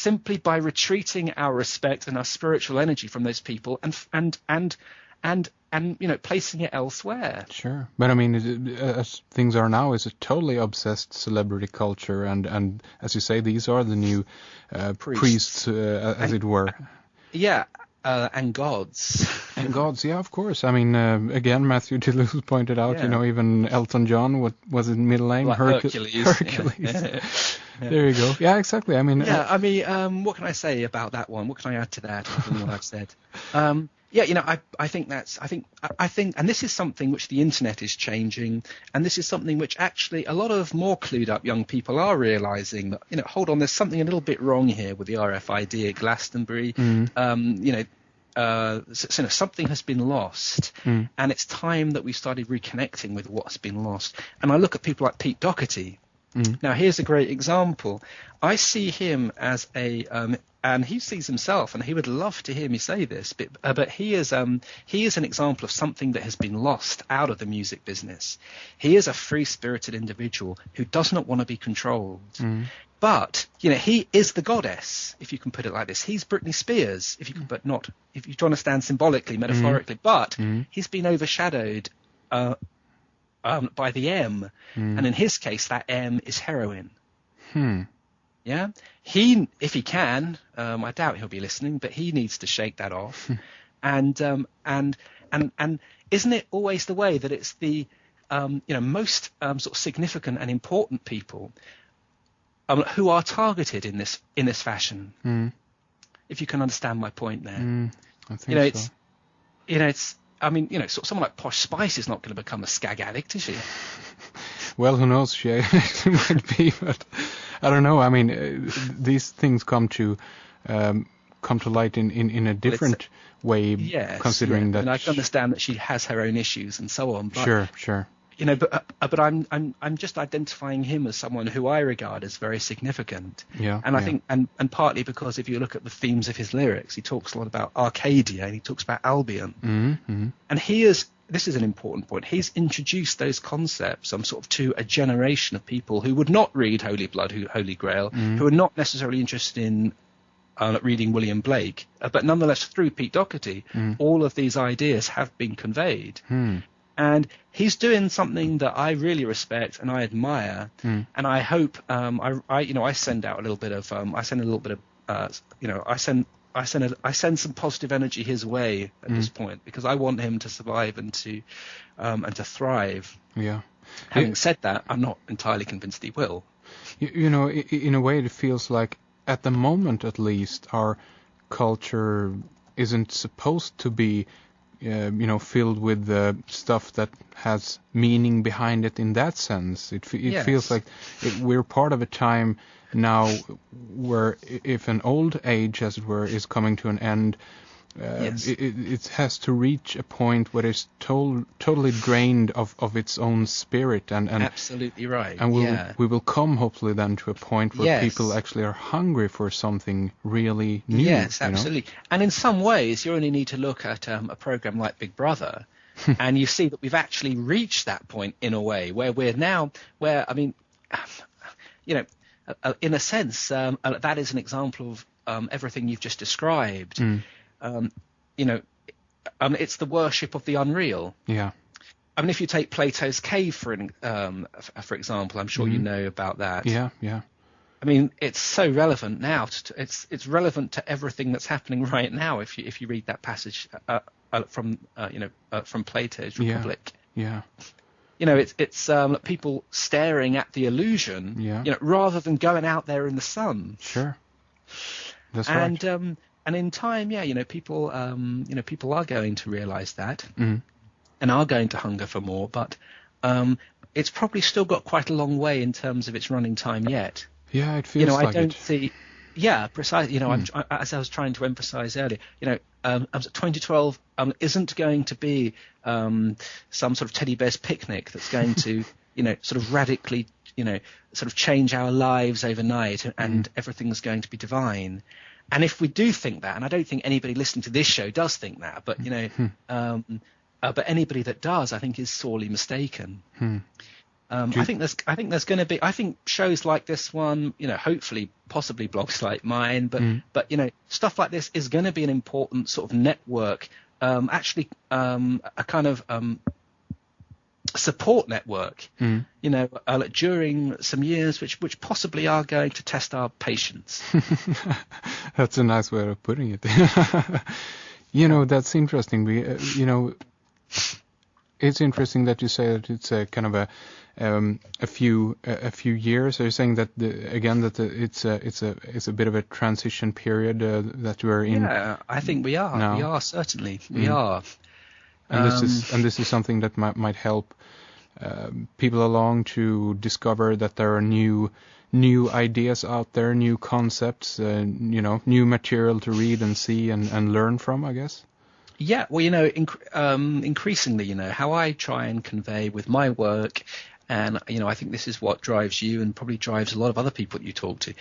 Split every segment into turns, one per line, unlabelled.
simply by retreating our respect and our spiritual energy from those people and placing it elsewhere.
Sure. But I mean, as things are now, it's a totally obsessed celebrity culture, and as you say, these are the new priests, as it were.
Yeah. And gods.
And gods, yeah, of course. I mean, again, Matthew Toulouse pointed out, even Elton John, what was his middle name?
Like Hercules.
Hercules. Yeah. There you go. Yeah, exactly. I mean...
what can I say about that one? What can I add to that from what I've said? I think, and this is something which the internet is changing, and this is something which actually a lot of more clued up young people are realizing that, hold on, there's something a little bit wrong here with the RFID at Glastonbury. Something has been lost, and it's time that we started reconnecting with what's been lost. And I look at people like Pete Doherty. Now, here's a great example. I see him as and he sees himself, and he would love to hear me say this, but he is an example of something that has been lost out of the music business. He is a free-spirited individual who does not want to be controlled. But he is the goddess, if you can put it like this. He's Britney Spears, if you to understand symbolically, metaphorically. But he's been overshadowed by the M, and in his case, that M is heroin. Yeah, if he can, I doubt he'll be listening, but he needs to shake that off. And isn't it always the way that it's the most sort of significant and important people who are targeted in this fashion? If you can understand my point there,
I think so.
It's sort of someone like Posh Spice is not going to become a skag addict, is she?
Well, who knows? She might be, but I don't know. I mean, these things come to light in a different way. Yes, considering that.
And I can understand that she has her own issues and so on. But,
sure.
But I'm just identifying him as someone who I regard as very significant.
Yeah.
And I think, and partly because if you look at the themes of his lyrics, he talks a lot about Arcadia and he talks about Albion. And this is an important point. He's introduced those concepts sort of to a generation of people who would not read Holy Blood, Holy Grail, who are not necessarily interested in reading William Blake, but nonetheless through Pete Doherty, all of these ideas have been conveyed. And he's doing something that I really respect and I admire, and I hope I send out a little bit of I send some positive energy his way at this point, because I want him to survive and to thrive.
Yeah.
Having said that, I'm not entirely convinced he will.
In a way, it feels like at the moment, at least, our culture isn't supposed to be filled with the stuff that has meaning behind it in that sense. It feels like we're part of a time now where if an old age, as it were, is coming to an end, it has to reach a point where it's totally drained of its own spirit. And
absolutely right.
And we will come, hopefully, then to a point where people actually are hungry for something really new.
Yes, absolutely. And in some ways, you only need to look at a program like Big Brother, and you see that we've actually reached that point in a way where we're now, in a sense, that is an example of everything you've just described. It's the worship of the unreal.
Yeah.
I mean, if you take Plato's cave for example, I'm sure you know about that.
Yeah.
I mean, it's so relevant now. It's relevant to everything that's happening right now. If you read that passage from Plato's Republic.
Yeah.
It's people staring at the illusion.
Yeah.
Rather than going out there in the sun.
Sure. That's right.
And in time, people are going to realize that and are going to hunger for more. But it's probably still got quite a long way in terms of its running time yet.
Yeah, it feels like
I don't see. Yeah, precisely. As I was trying to emphasize earlier, 2012 isn't going to be some sort of teddy bear's picnic that's going to, sort of radically, sort of change our lives overnight, and everything's going to be divine. And if we do think that, and I don't think anybody listening to this show does think that, but but anybody that does, I think, is sorely mistaken. I think there's going to be. I think shows like this one, hopefully, possibly blogs like mine, but stuff like this is going to be an important sort of network. Actually, a kind of support network. During some years, which possibly are going to test our patience.
That's a nice way of putting it. That's interesting. It's interesting that you say that it's a kind of a few years. Are you saying that it's a bit of a transition period that we're in?
Yeah, I think we are.
Now?
We are certainly. We are.
And this is something that might help people along to discover that there are new ideas out there, new concepts, new material to read and see and learn from, I guess.
Yeah, well, increasingly, how I try and convey with my work, and I think this is what drives you and probably drives a lot of other people that you talk to.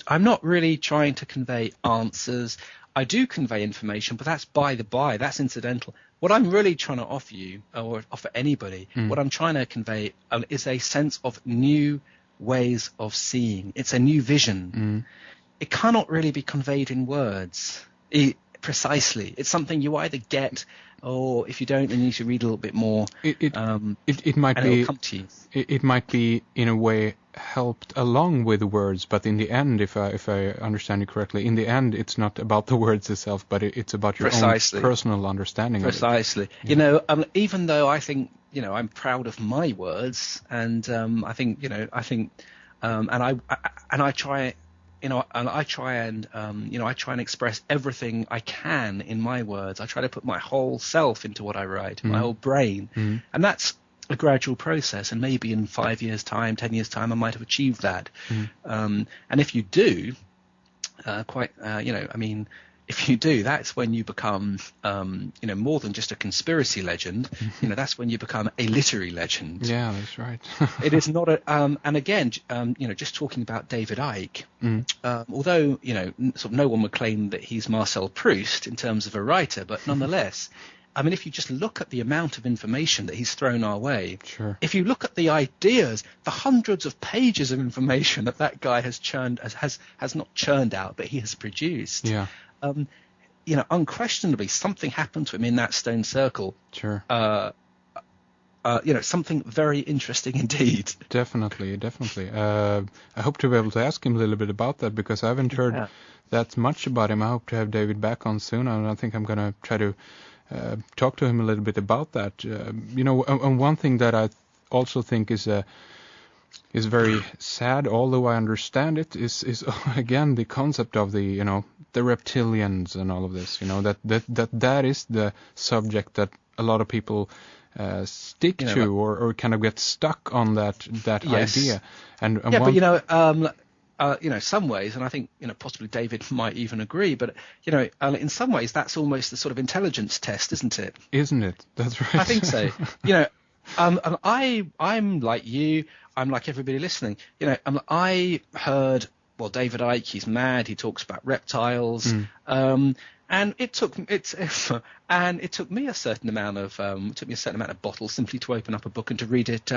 I'm not really trying to convey answers. I do convey information, but that's by the by. That's incidental. What I'm really trying to offer you, or offer anybody, what I'm trying to convey is a sense of new ways of seeing. It's a new vision. It cannot really be conveyed in words. Precisely. It's something you either get, or if you don't, then you need to read a little bit more.
It might be.
It'll come to you.
It might be in a way helped along with the words, but in the end, if I understand you correctly, in the end, it's not about the words itself, but it's about your own personal understanding.
Precisely.
Of it.
Even though I think I'm proud of my words, and I think and I try. I try and express everything I can in my words. I try to put my whole self into what I write, my whole brain, and that's a gradual process. And maybe in 5 years' time, 10 years' time, I might have achieved that. And if you do, if you do, that's when you become, more than just a conspiracy legend. That's when you become a literary legend.
Yeah, that's right.
It is not a, and again, just talking about David Icke, although, sort of no one would claim that he's Marcel Proust in terms of a writer, but nonetheless, if you just look at the amount of information that he's thrown our way,
sure.
If you look at the ideas, the hundreds of pages of information that guy has has not churned out, but he has produced.
Yeah.
Unquestionably, something happened to him in that stone circle.
Sure.
Something very interesting indeed.
Definitely. I hope to be able to ask him a little bit about that, because I haven't heard that much about him. I hope to have David back on soon, and I think I'm going to try to talk to him a little bit about that. And one thing that I also think is very sad, although I understand it, is again the concept of the reptilians and all of this. That is the subject that a lot of people stick to, or kind of get stuck on that
Yes.
idea.
But some ways, and I think possibly David might even agree, but in some ways that's almost the sort of intelligence test, isn't it?
Isn't it? That's right.
I think so. I'm like you. I'm like everybody listening. I heard, David Icke, he's mad. He talks about reptiles. And it took me a certain amount of bottles simply to open up a book and to read it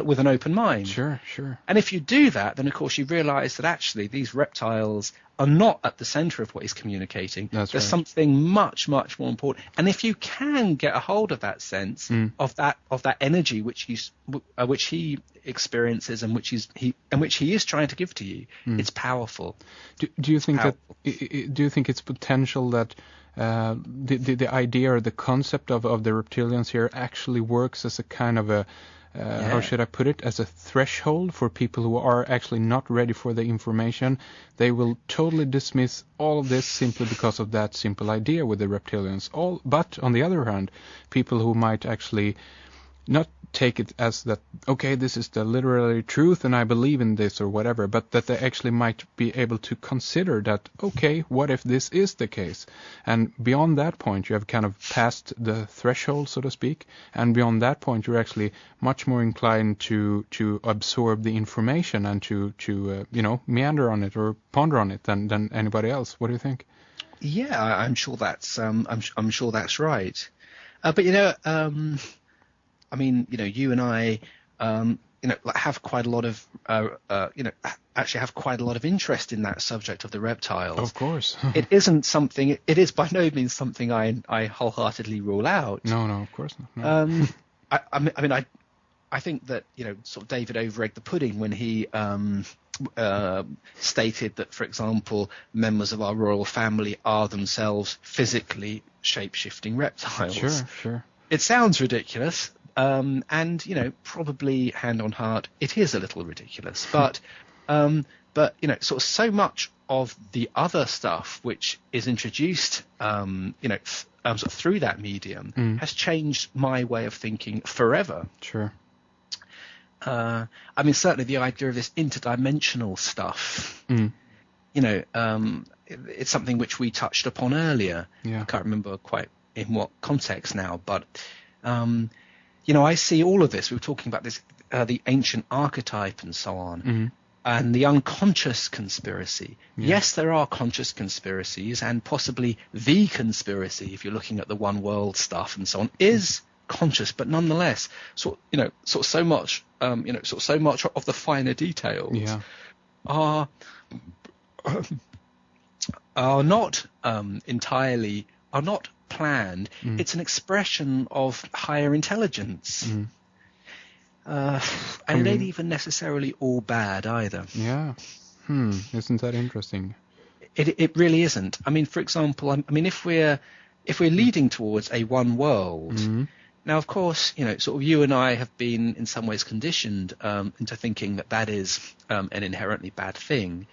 with an open mind.
Sure.
And if you do that, then of course you realise that actually these reptiles are not at the centre of what he's communicating.
There's
something much, much more important. And if you can get a hold of that sense of that energy which he experiences and which he is trying to give to you, it's powerful.
Do you think do you think it's potential that the idea or the concept of the reptilians here actually works as a kind of a how should I put it, as a threshold for people who are actually not ready for the information? They will totally dismiss all of this simply because of that simple idea with the reptilians. But on the other hand, people who might actually not take it as that, okay, this is the literary truth and I believe in this or whatever, but that they actually might be able to consider that, okay, what if this is the case? And beyond that point, you have kind of passed the threshold, so to speak, and beyond that point, you're actually much more inclined to absorb the information and to meander on it or ponder on it than anybody else. What do you think?
Yeah, I'm sure that's I'm sure that's right. But you and I, like have quite a lot of, actually have quite a lot of interest in that subject of the reptiles.
Of course.
It isn't something. It is by no means something I wholeheartedly rule out.
No, of course not. No.
I think that sort of David over-egged the pudding when he stated that, for example, members of our royal family are themselves physically shape-shifting reptiles.
Sure.
It sounds ridiculous, and probably hand on heart, it is a little ridiculous. But sort of so much of the other stuff which is introduced, sort of through that medium has changed my way of thinking forever.
Sure.
Certainly the idea of this interdimensional stuff, it's something which we touched upon earlier.
Yeah.
I can't remember quite in what context now, but, I see all of this. We were talking about this, the ancient archetype and so on, and the unconscious conspiracy. Yeah. Yes, there are conscious conspiracies, and possibly the conspiracy, if you're looking at the one world stuff and so on, is conscious, but nonetheless, so much of the finer details are not planned. It's an expression of higher intelligence, and it ain't even necessarily all bad either.
Yeah. Isn't that interesting?
It really isn't. For example, if we're leading towards a one world. Now, of course, sort of you and I have been in some ways conditioned into thinking that is an inherently bad thing.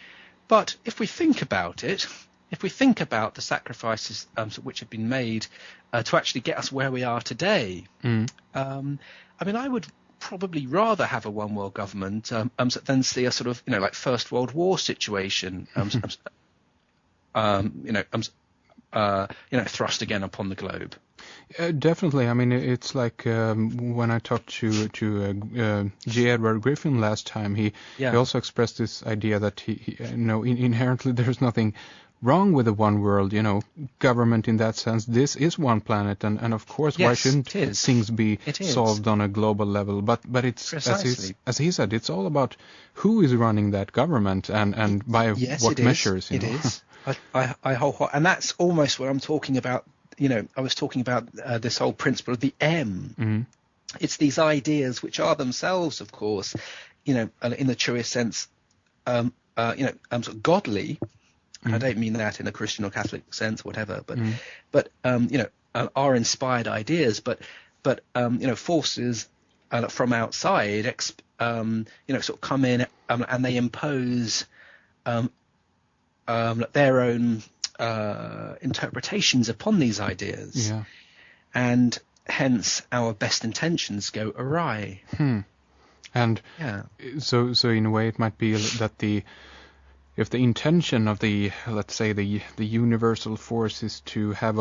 But if we think about it, if we think about the sacrifices which have been made to actually get us where we are today, I would probably rather have a one world government than see a sort of like First World War situation, thrust again upon the globe.
Definitely. It's like when I talked to J. Edward Griffin last time, he also expressed this idea that he inherently there's nothing wrong with the one world, government in that sense. This is one planet, and of course, why shouldn't things be solved on a global level? But it's as he said, it's all about who is running that government and by what measures.
It is. And that's almost what I'm talking about. I was talking about this whole principle of the M. It's these ideas which are themselves, of course, in the truest sense, sort of godly. I don't mean that in a Christian or Catholic sense, whatever, but are inspired ideas, but forces from outside, sort of come in and they impose their own interpretations upon these ideas, and hence our best intentions go awry.
And so in a way it might be that if the intention of the universal force is to have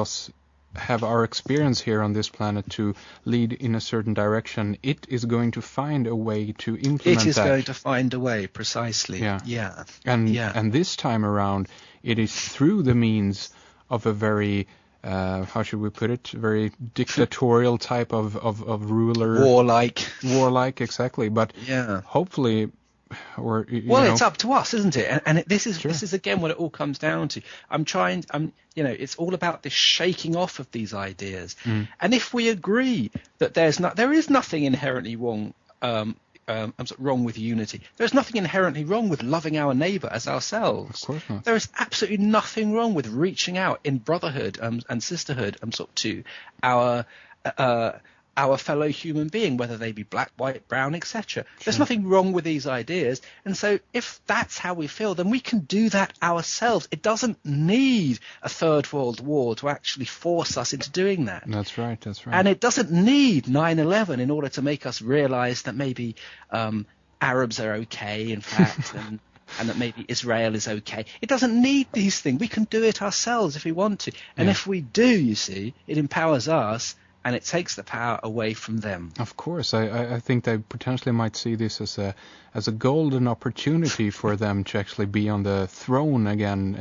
our experience here on this planet to lead in a certain direction, it is going to find a way to implement that.
It is going to find a way, precisely.
And this time around, it is through the means of a very, how should we put it, very dictatorial type of ruler. Warlike, exactly. But hopefully...
it's up to us, isn't it? And this is again what it all comes down to. It's all about this shaking off of these ideas. And if we agree that there is nothing inherently wrong, wrong with unity. There's nothing inherently wrong with loving our neighbour as ourselves.
Of course not.
There is absolutely nothing wrong with reaching out in brotherhood and sisterhood to our fellow human being, whether they be black, white, brown, etc. There's nothing wrong with these ideas. And so if that's how we feel, then we can do that ourselves. It doesn't need a third world war to actually force us into doing that.
That's right.
And it doesn't need 9/11 in order to make us realize that maybe Arabs are okay, in fact, and that maybe Israel is okay. It doesn't need these things. We can do it ourselves if we want to. And if we do, you see, it empowers us, and it takes the power away from them.
Of course, I think they potentially might see this as a golden opportunity for them to actually be on the throne again